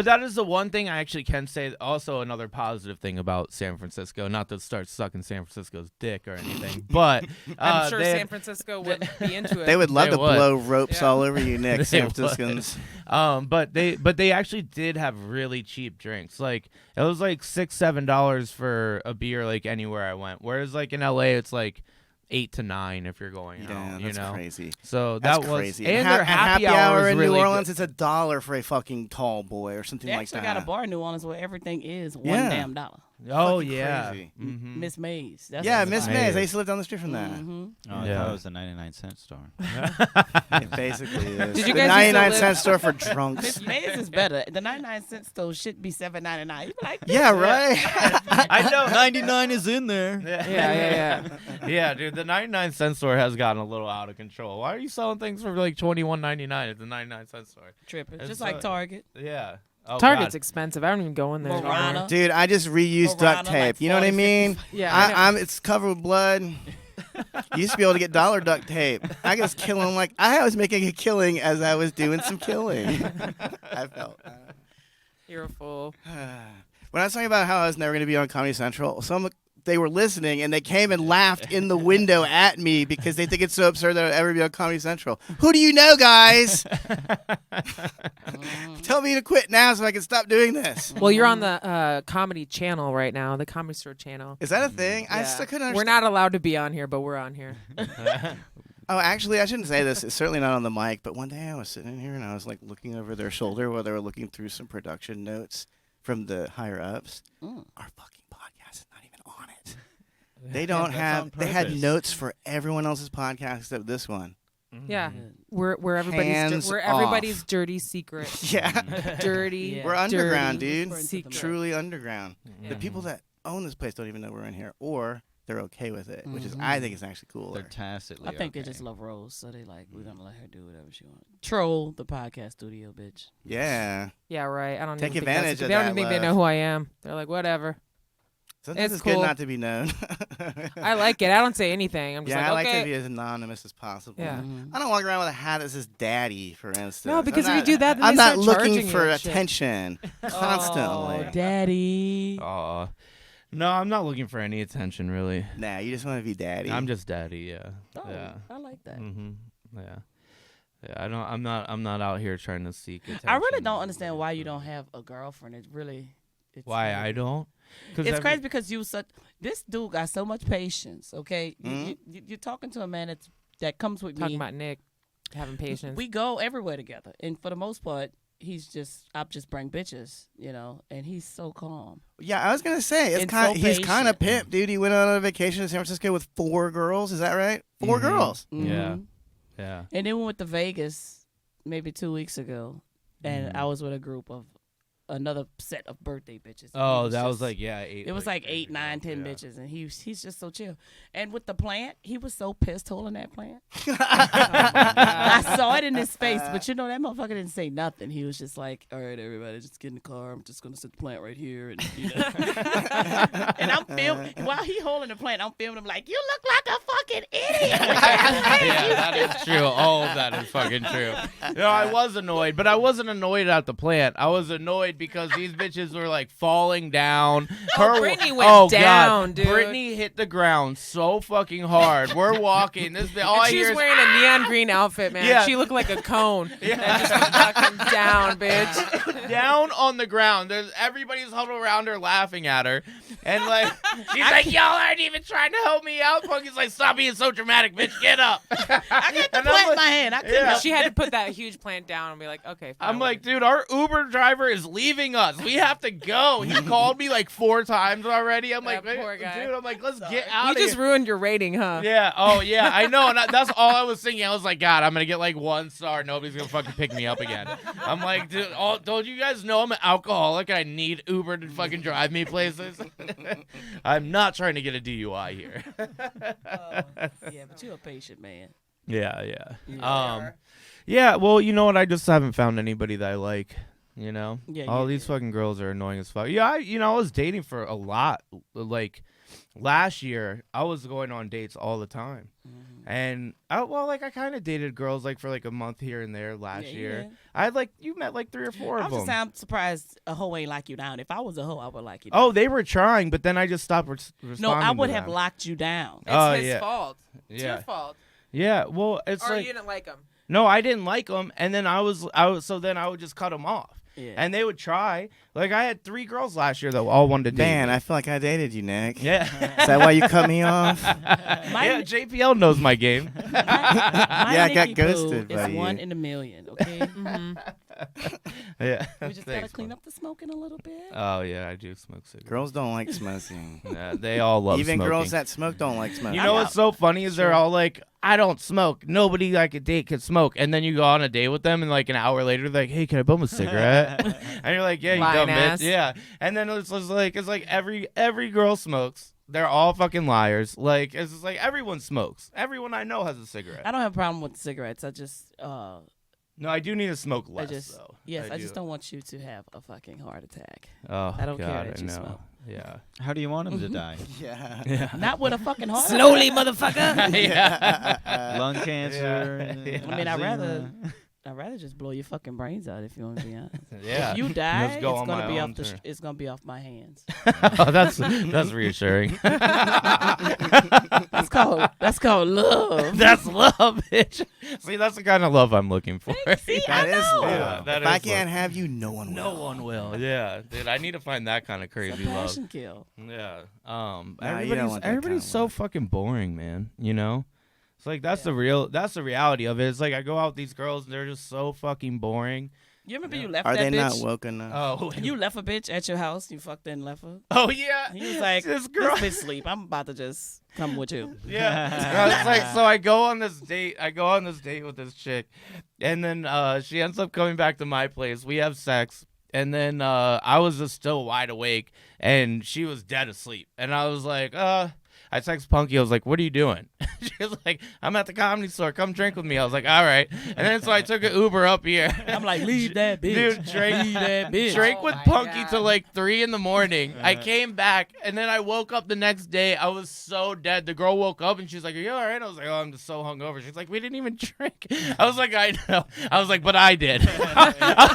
that is the one thing I actually can say. Also, another positive thing about San Francisco, not to start sucking San Francisco's dick or anything, but I'm sure they- San Francisco would be into it. They would love They to would. blow ropes Yeah. all over you, Nick. They San would. Franciscans. But they actually did have really cheap drinks. Like it was like $6-7 for a beer, like anywhere I went. Whereas like in LA, it's like 8 to 9 if you're going Yeah, out. that's you know, crazy. so That's that was crazy. And Ha- their a happy hour is in really New good. Orleans, it's $1 for a fucking tall boy or something They like actually that. got a bar in New Orleans where everything is $1 Yeah. damn dollar. Oh Fucking yeah. crazy. Mhm. Miss Mays. That's Yeah, what Miss it's Mays. like. I used to live down the street from that. Mhm. Oh, I Yeah. thought it was the 99-cent store. It basically is. Did you The guys used to 99 live- cent store for drunks. Miss Mays is better. The 99-cent store should be $7.99. You be like, Yeah, right. I know. 99 is in there. Yeah. Yeah, dude, the 99-cent store has gotten a little out of control. Why are you selling things for like $21.99 at the 99-cent store? tripping. It's Just like Target. Yeah. Oh, Target's God. expensive. I don't even go in there. Morana. anymore. Dude, I just reused duct Morana, tape. like You know what I 40, mean? Yeah, I know. It's covered with blood. You used to be able to get dollar duct tape. I was killing I was making a killing as I was doing some killing. I felt. You're a fool. When I was talking about how I was never going to be on Comedy Central, they were listening and they came and laughed in the window at me because they think it's so absurd that I'd ever be on Comedy Central. Who do you know, guys? Tell me to quit now so I can stop doing this. Well, you're on the comedy channel right now, the Comedy Store channel. Is that a thing? I Yeah. still couldn't We're understand. not allowed to be on here, but we're on here. Oh, actually, I shouldn't say this. It's certainly not on the mic. But one day I was sitting in here and I was like looking over their shoulder while they were looking through some production notes from the higher ups. Our fucking podcast is not even on it. They don't That's have. on They had purpose. notes for everyone else's podcast except this one. Yeah, we're Hands everybody's dirty secret. Yeah, Dirty. Yeah. we're underground, dirty dude. secret. Truly underground. Yeah. The people that own this place don't even know we're in here, or they're okay with it, which is I think is actually cooler. They're tacitly I think okay. they just love Rose, so they like, we're going to let her do whatever she wants. Troll the podcast studio, bitch. Yeah. Yeah, right. I don't Take even think advantage that's- of They don't that even think they love. know who I am. They're like, whatever. Sometimes It's it's cool. good not to be known. I like it. I don't say anything. I'm just Yeah, I like, like okay. to be as anonymous as possible. Yeah. I don't walk around with a hat that says "Daddy," for instance. No, because I'm if you do that, then I'm they not start looking charging for you and shit. attention constantly. Oh, daddy. Aw. No, I'm not looking for any attention, really. Nah, you just want to be daddy. I'm just daddy, yeah. Oh, Yeah. I like that. Mm-hmm. Yeah. Yeah, I'm not out here trying to seek attention. I really don't understand why you don't have a girlfriend. It's why really, I don't. It's crazy because this dude got so much patience. Okay, you're talking to a man that comes with Talking me. about Nick having patience. We go everywhere together, and for the most part, I just bring bitches, and he's so calm. Yeah, I was gonna say And so he's kind of patient. pimp, dude. He went on a vacation to San Francisco with 4 girls. Is that right? 4 girls. Yeah. Mhm. Yeah. And then we went to Vegas maybe 2 weeks ago, and I was with a group of another set of birthday bitches. Oh, It that was just- like 8. It was like 8, 9, 10 bitches, and he's just so chill. And with the plant, he was so pissed holding that plant. I saw it in his face, but that motherfucker didn't say nothing. He was just like, "All right, everybody, just get in the car. I'm just gonna set the plant right here." And and I'm filming while he holding the plant. I'm filming him like, "You look like a fucking idiot." Yeah, that is true. All of that is fucking true. I was annoyed, but I wasn't annoyed at the plant. I was annoyed because these bitches were like falling down. Brittany went down, God. dude. Brittany hit the ground so fucking hard. We're walking. All I She hear was is wearing a neon green outfit, man. Yeah. She looked like a cone. That just went fucking down, bitch. down on the ground. Everybody's huddled around her laughing at her. And like she's like, y'all aren't even trying to help me out. Punkie's like, stop being so dramatic, bitch. Get up. I got the And I'm plant in like- my hand. I couldn't Yeah. help She had to put that huge plant down and be like, okay, fine. I'm like, dude, our Uber driver is leaving us. We have to go. He called me like 4 times already. I'm like, That poor guy. dude, I'm like, let's get out you of here. just ruined your rating, huh? Yeah. Oh, yeah. I know. And that's all I was thinking. I was like, God, I'm gonna get like 1 star. Nobody's gonna fucking pick me up again. I'm like, dude, don't you guys know I'm an alcoholic? I need Uber to fucking drive me places. I'm not trying to get a DUI here. Yeah, but you're a patient man. Yeah. Yeah. Yeah. Well, you know what? I just haven't found anybody that I like. Yeah, All you these did. fucking girls are annoying as fuck. Yeah, I was dating for a lot. Like last year, I was going on dates all the time, and I kind of dated girls like for like a month here and there last year. Yeah. I had you met like 3 or 4 I'm of just them. I'm surprised a hoe ain't like you down. If I was a hoe, I would like you down. Oh, they were trying, but then I just stopped responding. No, I would to have them. locked you down. It's Oh, his yeah. fault. It's Yeah. your fault. Yeah, well, it's Or like you didn't like him. no, I didn't like them, and then so then I would just cut them off. Yeah. And they would try. Like I had 3 girls last year that all wanted to date. Man, me. I feel like I dated you, Nick. Yeah. Is that why you cut me off? Yeah, JPL knows my game. My Yeah, I got Nicky Poo ghosted by is you. 1 in a million. Okay, Yeah. we just gotta Thanks, clean man. up the smoking a little bit. Oh yeah, I do smoke cigarettes. Girls don't like smoking. Yeah, they all love Even smoking. girls that smoke don't like smoking. You know what's so funny is they're all like, I don't smoke. Nobody I could date could smoke. And then you go on a date with them, and like an hour later, they're like, hey, can I bum a cigarette? And you're like, yeah, you Lying dumb ass. bitch. Yeah. And then it's like every girl smokes. They're all fucking liars. Like it's just like everyone smokes. Everyone I know has a cigarette. I don't have a problem with cigarettes. I just, No, I do need to smoke less though. yes, I just don't want you to have a fucking heart attack. Oh, I don't care God, that I you know. smoke. Yeah. How do you want him to die? Yeah. Not with a fucking heart. Slowly, motherfucker. Yeah. Lung cancer. Yeah. I mean, I'd rather just blow your fucking brains out if you want to be honest. Yeah. If you die, Let's go it's on gonna my be own off turn. it's gonna be off my hands. Oh, that's reassuring. That's called love. That's love, bitch. See, that's the kind of love I'm looking for. That is love. Yeah, that if I is can't love. have you, no one will. No one will. Yeah, dude, I need to find that kind of It's a crazy love. passion kill. Yeah. Nah, you don't Everybody's want that kind everybody's of so love. fucking boring, man. You know. It's like that's the reality of it. It's like I go out with these girls and they're just so fucking boring. You remember you left Are that they not bitch? woke enough? Oh. You left a bitch at your house. You fucked her and left her. Oh yeah. He was like, this this girl. bitch sleep. I'm about to just come with you. Yeah. It's like so I go on this date with this chick, and then she ends up coming back to my place. We have sex, and then I was just still wide awake, and she was dead asleep. And I was like, I texted Punkie. I was like, what are you doing? She was like, I'm at the Comedy Store. Come drink with me. I was like, all right. And then so I took an Uber up here. I'm like, leave that bitch. Dude, drank Leave that bitch. Drank Oh with my Punkie God. till like 3 a.m. I came back, and then I woke up the next day. I was so dead. The girl woke up, and she's like, are you all right? I was like, oh, I'm just so hungover. She's like, we didn't even drink. I was like, I know. I was like, but I did. I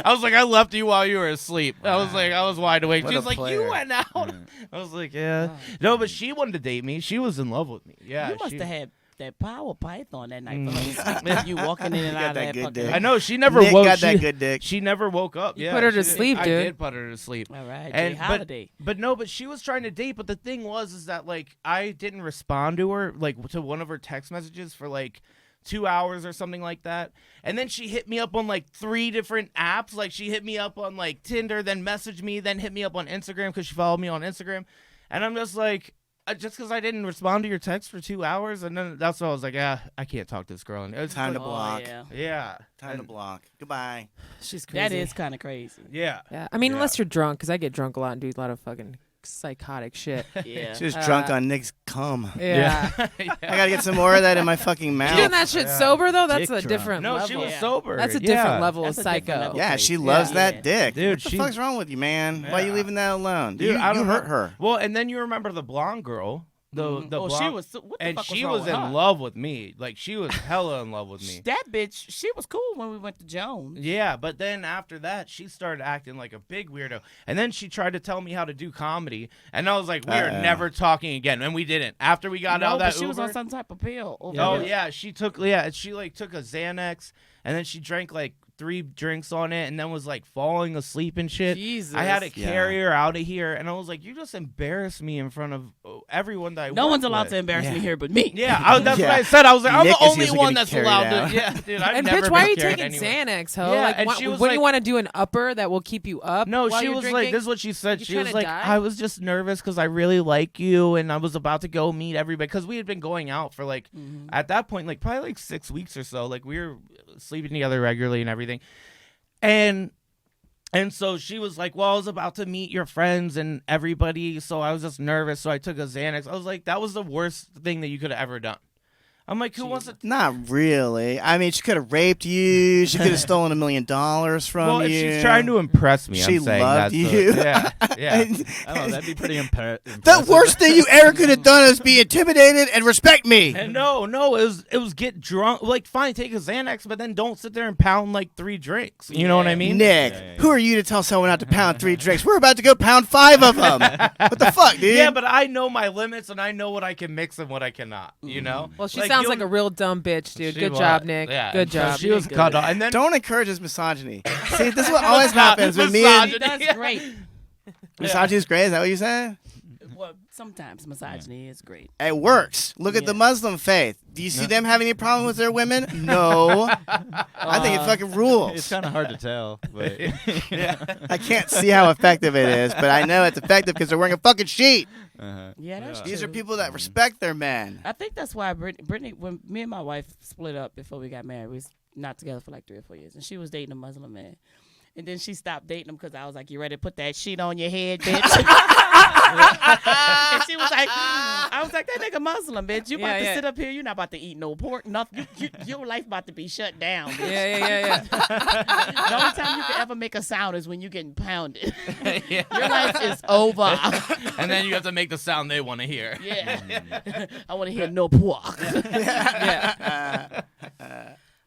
was like, I left you while you were asleep. I was like, I was wide awake. What She a was like, player. you went out. I was like, yeah. No, but she wanted to date me. She was in love with me. Yeah. You must she- have had that power python that night. You walking in and got out of that that good fucking. dick. I know she never Nick woke. got she, that good dick. She never woke up. You Yeah, put her to she did. sleep, I dude. did put her to sleep. All right, And Jay Holiday. but she was trying to date. But the thing is that like I didn't respond to her like to one of her text messages for like 2 hours or something like that. And then she hit me up on like 3 different apps. Like she hit me up on like Tinder, then messaged me, then hit me up on Instagram because she followed me on Instagram. And I'm just like, just because I didn't respond to your text for 2 hours, and then that's when I was like, I can't talk to this girl. And it's Time like, to block. Yeah. yeah, Time to block. Goodbye. She's crazy. That is kind of crazy. yeah. Yeah, I mean, Yeah. unless you're drunk, because I get drunk a lot and do a lot of fucking psychotic shit. Yeah. She was drunk on Nick's cum. Yeah. I gotta get some more of that in my fucking You doing mouth. that shit sober though? That's Dick a drunk. different No, level. she was Yeah. sober. That's a Yeah. different level That's of a different psycho. level. Yeah, Okay. she loves Yeah. that dick. Dude, what the she- fuck's wrong with you, man? Why are you Yeah. leaving that alone? Dude, you I don't hurt know. her. Well, and then you remember the blonde girl. The Oh, blonde, she was. What the and fuck she wrong was with in her? love with me. Like she was hella in love with me. That bitch, she was cool when we went to Jones. Yeah, but then after that, she started acting like a big weirdo. And then she tried to tell me how to do comedy, and I was like, "We are never talking again." And we didn't. After we got out of No, that but she was Uber- on some type of pill. Over Oh there. yeah, she took she like took a Xanax, and then she drank like 3 drinks on it, and then was like falling asleep and shit. Jesus. I had to Yeah. carry her out of here, and I was like, "You just embarrassed me in front of everyone that I No work one's allowed with." to embarrass Yeah. me here but me. Yeah, that's Yeah. what I said. I was like, I'm Nick the is only usually one getting that's carried allowed out. to. Yeah, dude, I've And never bitch, why been are you carried taking anywhere. Xanax, ho? Yeah, like, and why, she was wouldn't you like- want to do an upper that will keep you up? No, while she you're was like, drinking? this is what she said. You She was tryna like, die? I was just nervous because I really like you, and I was about to go meet everybody because we had been going out for like, at that point, like probably like 6 weeks or so. Like we were sleeping together regularly and everything, and so she was like, well, I was about to meet your friends and everybody, so I was just nervous, so I took a Xanax. I was like, that was the worst thing that you could have ever done. I'm like, who wants to? Not really. I mean, she could have raped you. She could have stolen $1 million from Well, you. if she's trying to impress me, She I'm saying loved that. you. Yeah, yeah. I don't know. That'd be pretty impressive. The worst thing you ever could have done is be intimidated and respect me. And no, it was get drunk. Like, fine, take a Xanax, but then don't sit there and pound like 3 drinks. You know what I mean? Nick, Yeah. who are you to tell someone not to pound 3 drinks? We're about to go pound 5 of them. What the fuck, dude? Yeah, but I know my limits and I know what I can mix and what I cannot. You know? Well, she sounds you'll- like a real dumb bitch, dude. She Good was. job, Nick. Yeah, Good so job. she was cut off, and then Don't encourage his misogyny. See, this is what always happens with me and He does great. misogyny is great. Is that what you said? Well, sometimes misogyny is great. It works. Look at the Yeah. Muslim faith. Do you see them having any problem with their women? No. I think it fucking rules. It's kind of hard to tell, but I can't see how effective it is, but I know it's effective because they're wearing a fucking sheet. Yeah, that's true. These are people that respect their men. I think that's why Brittany, when me and my wife split up before we got married, we was not together for like 3 or 4 years, and she was dating a Muslim man. And then she stopped dating him because I was like, "You ready to put that sheet on your head, bitch?" And she was like, "I was like, that nigga Muslim, bitch. You about to sit up here. You're not about to eat no pork. Nothing. Your life about to be shut down, bitch. Yeah. The only time you can ever make a sound is when you're getting pounded. Your life is over." and then you have to make the sound they want to hear. Yeah. I want to hear no pork.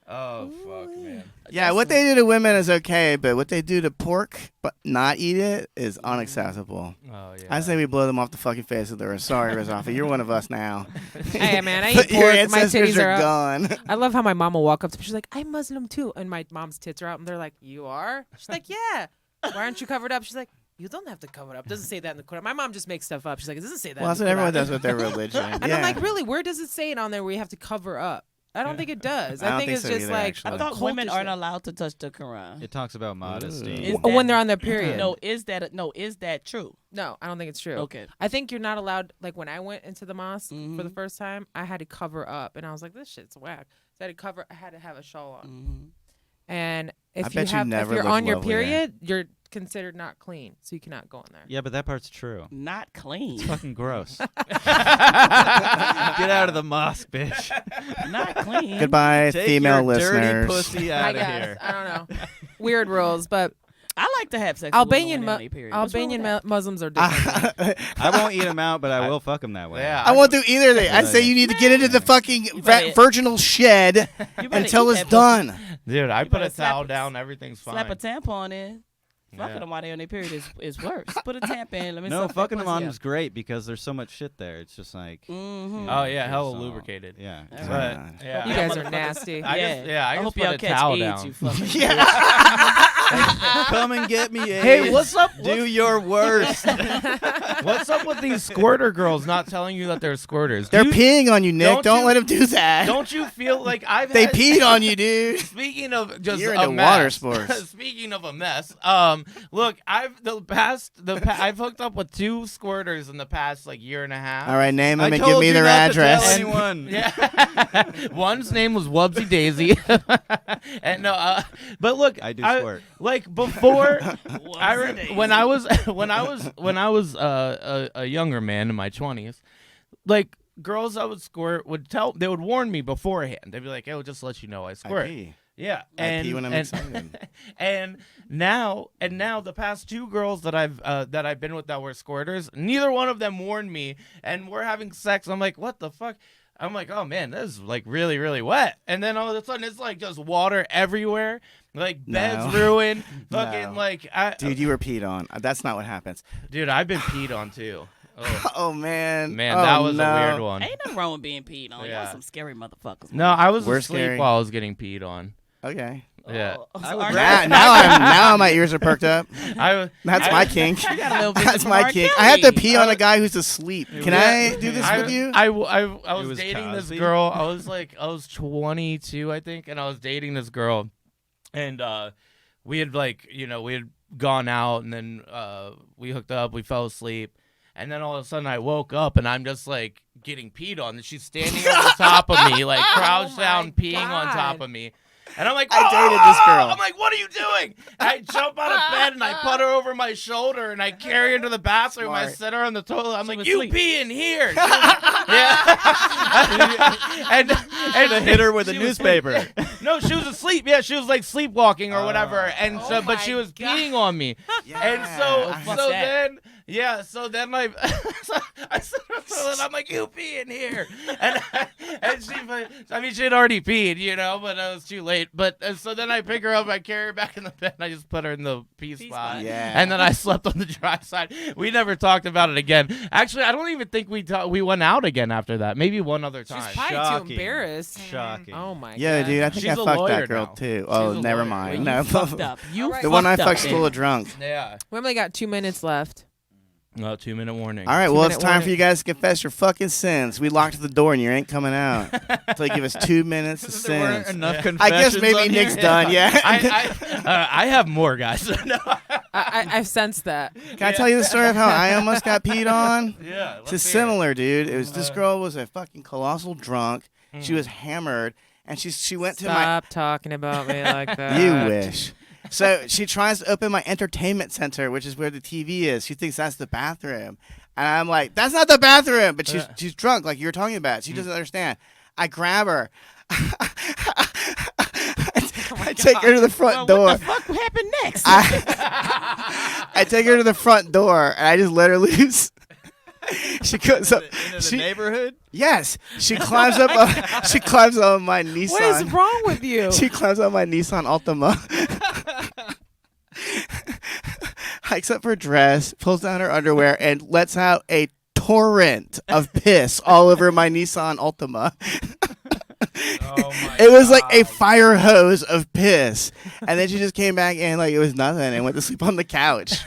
Oh fuck, man. Yeah, what they do to women is okay, but what they do to pork but not eat it is unacceptable. Oh yeah. I say we blow them off the fucking face of the earth. Sorry, Rozafa, you're one of us now. Hey, man, I eat But your pork. My ancestors titties are are up. gone. I love how my mom will walk up to me. She's like, I'm Muslim too. And my mom's tits are out. And they're like, you are? She's like, yeah. Why aren't you covered up? She's like, you don't have to cover up. It doesn't say that in the Quran. My mom just makes stuff up. She's like, it doesn't say that Well, in that's the what everyone Quran. does with their religion. And I'm like, really? Where does it say it on there where you have to cover up? I don't think it does. I don't think think it's so just either, like actually. I thought women cultish aren't thing. allowed to touch the Quran. it talks about modesty. Is when that- they're on their period. No, is that true? No, I don't think it's true. Okay. I think you're not allowed. Like when I went into the mosque for Mm-hmm. the first time, I had to cover up, and I was like, "This shit's whack." So I had to cover. I had to have a shawl on. Mm-hmm. And I if bet you if never you're look on your lovely, eh? period, you're considered not clean, so you cannot go in there. Yeah, but that part's true. Not clean. It's fucking gross. Get out of the mosque, bitch. Not clean. Goodbye, Take female your listeners. dirty pussy I out of guess here. I don't know. Weird rules, but I like to have sex Albanian with women on their period. What's wrong with Albanian that? Muslims are different. I won't eat them out, but I will fuck them that way. Yeah. I won't do either thing. I say you need to get into the fucking virginal shed You better until eat it's that pussy. done. Dude, I You put a better slap towel it- down. Everything's fine. Slap a tampon in. Fucking them while they on their period is worse. Put a tamp in. Let me No, suck that fucking them pussy on up. is great because there's so much shit there. It's just like. Mhm. Oh yeah, hella it's all- lubricated. Yeah. All But right. yeah, You guys are nasty. I I just hope put y'all a catch towel AIDS, down. you fucking. Come and get me. Hey, AIDS. what's up? Do your worst. What's up with these squirter girls not telling you that they're squirters? They're Do you- peeing on you, Nick. don't Don't you- let them do that. Don't you feel like I've They had, peed on you, dude. Speaking of just You're a into mess, water sports. Speaking of a mess, look, I've hooked up with 2 squirters in the past like year and a half. All right, name them I and told give me you their not to tell address. anyone. Yeah, one's name was Wubsy Daisy, and no, but look, I do squirt. Like before, Wubsy when I was a younger man in my 20s, like girls I would squirt they would warn me beforehand. They'd be like, "Hey, we'll just let you know I I squirt." pee. Yeah, I pee when I'm excited. and now the past 2 girls that I've been with that were squirters, neither one of them warned me, and we're having sex. I'm like, what the fuck? I'm like, oh man, this is like really, really wet. And then all of a sudden it's like just water everywhere, like beds No. ruined, fucking No. like Dude, you were peed on. That's not what happens. dude, I've been peed on too. Oh. Oh, man. Man, Oh, that was no. a weird one. Ain't nothing wrong with being peed on. Yeah. Y'all some scary motherfuckers. No, I was We're asleep scary. while I was getting peed on. Okay. Yeah. Oh, I so would aren't Now, you- now my ears are perked up. I That's my kink. You got a little visit That's from my R. kink. Kelly. I have to pee on a guy who's asleep. Can Yeah. I do this with you? I was was dating this Cosby. girl. I was 22, I think, and I was dating this girl, and we had we had gone out, and then we hooked up, we fell asleep, and then all of a sudden I woke up and I'm just like getting peed on, and she's standing over top of me, like crouched Oh down, my peeing on top God. of me. And I'm like, I dated this girl. I'm like, what are you doing? I jump out of bed and I put her over my shoulder and I carry her to the bathroom. I Smart. sit her on the toilet. I'm She like, was you asleep. pee in here. yeah. and I hit her with a she was newspaper. No, she was asleep. Yeah, she was like sleepwalking or whatever. And Oh so, but she my was God. peeing on me. And so, fuck so that. then, yeah, so then I sit her on the toilet. I'm like, you pee in here. And she had already peed, you know, but it was too late. But so then I pick her up, I carry her back in the bed, and I just put her in the pee spot. Yeah. And then I slept on the dry side. We never talked about it again. Actually, I don't even think we went out again after that. Maybe one other She's time. probably Shocking. too embarrassed. Shocking. Oh my Yeah, god. dude, I think She's I a fucked lawyer that girl now. too. Oh, She's a never lawyer. mind. Well, No, you fucked up. You Alright. the one I fucked fucked up, still then. a drunk. Yeah. We only got 2 minutes left. Well, 2-minute warning. All right, well, it's 2-minute time warning. for you guys to confess your fucking sins. We locked the door and you ain't coming out until you give us 2 minutes of There weren't sins. enough I confessions guess maybe on Nick's here. done. Yeah. I have more, guys. No. I've sensed that. Can I tell you the story of how I almost got peed on? Yeah. It's similar, dude. It was this girl was a fucking colossal drunk. She was hammered, and she went to my. Stop talking about me like that. You wish. So she tries to open my entertainment center, which is where the TV is. She thinks that's the bathroom, and I'm like, "That's not the bathroom." But she's drunk, like you were talking about. She doesn't understand. I grab her. I take her to the front door. What the fuck happened next? I take her to the front door, and I just let her loose. She goes up. Into the She, neighborhood? yes, she climbs up. She climbs on my Nissan. What is wrong with you? She climbs on my Nissan Altima. Hikes up her dress, pulls down her underwear, and lets out a torrent of piss all over my Nissan Altima. Oh my It was like a fire hose of piss. And then she just came back in like it was nothing and went to sleep on the couch.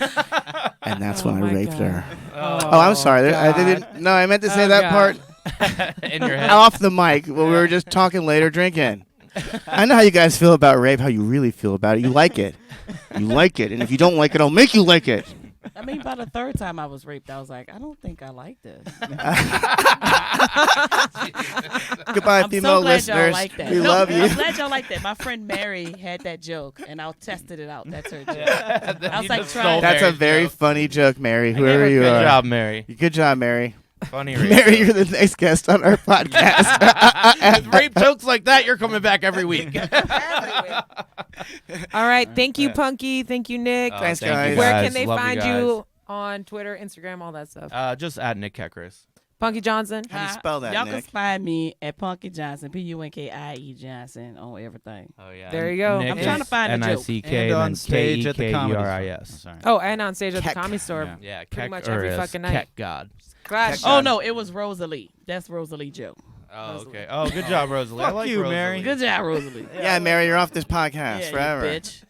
And that's Oh when I my raped God. her. Oh, I'm sorry. I God. didn't. No, I meant to say Oh, that God. part In your head. off the mic when we were just talking later drinking. I know how you guys feel about rape, how you really feel about it. You like it. You like it. And if you don't like it, I'll make you like it. I mean, by the third time I was raped, I was like, I don't think I like this. Goodbye, I'm female so glad listeners. y'all like that. We No, love you. I'm glad y'all like that. My friend Mary had that joke, and I tested it out. That's her joke. I was like, try That's a Mary's very joke. funny joke, Mary. Whoever you Good are. job, Mary. Good job, Mary. Funny rape Mary, joke. you're the next guest on our podcast. With rape jokes like that, you're coming back every week. All right. Thank you, Punkie. Thank you, Nick. Oh, Thanks, thank you guys. Where guys. can they Love find guys. you on Twitter, Instagram, all that stuff? Just at Nick Kekeris. Punkie Johnson. How do you spell that, Y'all Nick? can find me at Punkie Johnson, Punkie Johnson on everything. Oh yeah. There you go. Nick I'm is trying to find a joke. Nick And on stage at the comedy store. Kekeris. Sorry. Oh, and on stage at the Keck. Comedy Store. Yeah. Yeah, Pretty much every fucking night. Keck God. Clash. Oh no, it was Rosalie. That's Rosalie joke. Oh, okay. Oh, good job, Rosalie. I Fuck like you, Rosalie. Mary. Good job, Rosalie. Yeah, Mary, you're off this podcast Yeah, forever. you bitch.